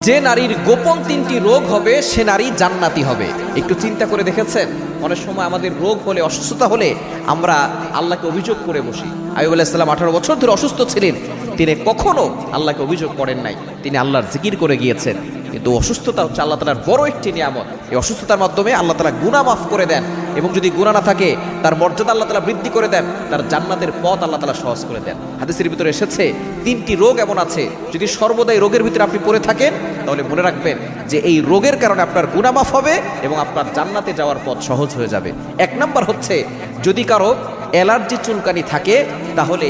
যে নারীর গোপন তিনটি রোগ হবে সে নারী জান্নাতি হবে। একটু চিন্তা করে দেখেছেন, অনেক সময় আমাদের রোগ হলে, অসুস্থতা হলে আমরা আল্লাহকে অভিযোগ করে বসি। আইয়ুব আলাইহিস সালাম 18 বছর ধরে অসুস্থ ছিলেন, তিনি কখনো আল্লাহকে অভিযোগ করেন নাই, তিনি আল্লাহর জিকির করে গিয়েছেন। কিন্তু অসুস্থতা হচ্ছে আল্লাহ তাআলার বড় একটি নিয়ামত। এই অসুস্থতার মাধ্যমে আল্লাহ তাআলা গুনাহ মাফ করে দেন, এবং যদি গুনাহ না থাকে তার মর্যাদা আল্লাহ তাআলা বৃদ্ধি করে দেন, তার জান্নাতের পথ আল্লাহ তাআলা সহজ করে দেন। হাদিসের ভিতরে এসেছে 3টি রোগ এমন আছে, যদি সর্বদাই রোগের ভিতরে আপনি পড়ে থাকেন তাহলে মনে রাখবেন যে এই রোগের কারণে আপনার গুনাহ মাফ হবে এবং আপনার জান্নাতে যাওয়ার পথ সহজ হয়ে যাবে। 1 নাম্বার হচ্ছে, যদি কারো অ্যালার্জি চুলকানি থাকে তাহলে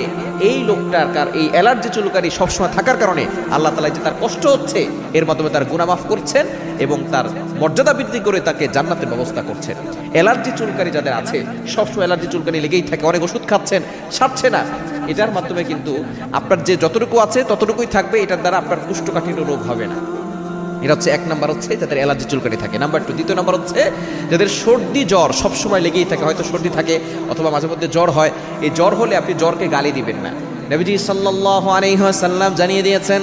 এই লোকটার এই অ্যালার্জি চুলকানি সবসময় থাকার কারণে আল্লাহ তাআলা যে তার কষ্ট হচ্ছে এর মাধ্যমে তার গুনাহ মাফ করছেন এবং তার মর্যাদা বৃদ্ধি করে তাকে জান্নাতের ব্যবস্থা করছেন। অ্যালার্জি চুলকানি যাদের আছে, সবসময় অ্যালার্জি চুলকানি লেগেই থাকে, অনেক ওষুধ খাচ্ছেন, সারছে না, এটার মাধ্যমে কিন্তু আপনার যে যতটুকু আছে ততটুকুই থাকবে, এটার দ্বারা আপনার কোষ্ঠকাঠিন্য রোগ হবে না। এটা হচ্ছে 1 নাম্বার, হচ্ছে যাদের অ্যালার্জি চুলকানি থাকে। নাম্বার 2, দ্বিতীয় নাম্বার হচ্ছে যাদের সর্দি জ্বর সবসময় লেগেই থাকে, হয়তো সর্দি থাকে অথবা মাঝে মধ্যে জ্বর হয়। এই জ্বর হলে আপনি জ্বরকে গালি দিবেন না। নবীজি সাল্লাল্লাহু আলাইহি ওয়াসাল্লাম জানিয়ে দিয়েছেন,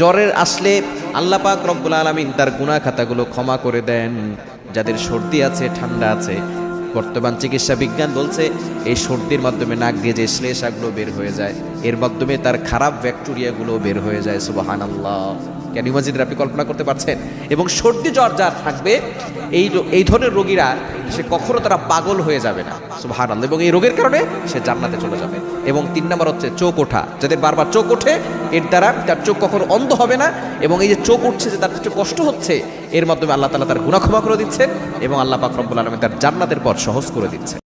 জ্বরের আসলে আল্লাহ পাক রব্বুল আলামিন তার গুনাহ খাতাগুলো ক্ষমা করে দেন। যাদের সর্দি আছে, ঠান্ডা আছে, বর্তমান চিকিৎসা বিজ্ঞান বলছে এই সর্দির মাধ্যমে নাক দিয়ে যে শ্লেষাগুলো বের হয়ে যায়, এর মাধ্যমে তার খারাপ ব্যাকটেরিয়াগুলো বের হয়ে যায়। সুবহানাল্লাহ, কেন ইমাজিনের আপনি কল্পনা করতে পারছেন? এবং সর্দি জ্বর যার থাকবে, এই ধরনের রোগীরা সে কখনো তারা পাগল হয়ে যাবে না। সুবহানাল্লাহ, এবং এই রোগের কারণে সে জান্নাতে চলে যাবে। এবং 3 নাম্বার হচ্ছে চোখ ওঠা, যাদের বারবার চোখ ওঠে এর দ্বারা তার চোখ কখনো অন্ধ হবে না, এবং এই যে চোখ উঠছে যে তার একটু কষ্ট হচ্ছে এর মাধ্যমে আল্লাহ তাআলা তার গুনাহ ক্ষমা করে দিচ্ছেন এবং আল্লাহ পাক রব্বুল আলামিন তার জান্নাতের পথ সহজ করে দিচ্ছেন।